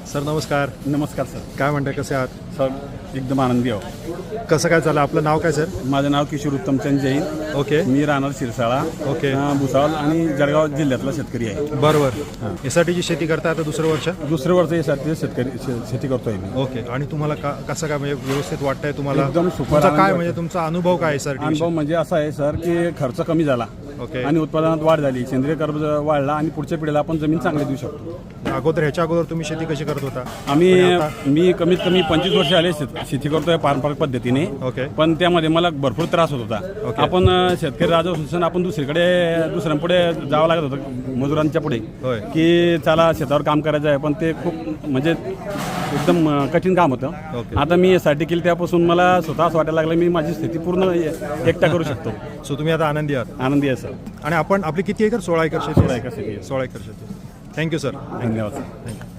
Sir नमस्कार. नमस्कार sir. काय म्हणताय, कसे आहात? सर एकदम आनंदी आहो. कसं काय चाललं? आपलं नाव काय सर? माझं नाव किशोर उत्तमचंद जैन. ओके. मी राहणार शिरसाळा. ओके. भुसावळ आणि जळगाव जिल्ह्यातला शेतकरी आहे. बरोबर. एसाठीची शेती करता आता दुसरं वर्ष? दुसरं वर्ष यासाठी शेती करतोय मी. ओके. आणि तुम्हाला कसं काय म्हणजे व्यवस्थित वाटतंय तुम्हाला? एकदम सुपर. तुमचा काय आनंद म्हणजे तुमचा अनुभव काय आहे सर? अनुभव म्हणजे असा आहे सर की खर्च कमी झाला. ओके. आणि उत्पादनात वाढ झाली, सेंद्रिय कर्ज वाढला आणि पुढच्या पिढीला आपण जमीन चांगली देऊ शकतो. ह्याच्या अगोदर तुम्ही शेती कशी करत होता? मी कमीत कमी 25 वर्ष आले शेती करतोय पारंपरिक पद्धतीने. ओके. पण त्यामध्ये मला भरपूर त्रास होत होता. ओके. आपण शेतकरी राजा असून आपण दुसऱ्यांपुढे जावं लागत होतं, मजुरांच्या पुढे. होय. की चला शेतावर काम करायचं आहे, पण ते खूप म्हणजे एकदम कठीण काम होतं. ओके. आता मी यासाठी केली त्यापासून मला स्वतः असं वाटायला लागलं मी माझी स्थिती पूर्ण एकटा करू शकतो. सो तुम्ही आता आनंदी आहात? आनंदी आहे सर. आणि आपली किती एकर? 16 एकर शेती. 16 एकर शेती आहे. 16 एकर शेती. Thank you sir. धन्यवाद सर. थँक्यू.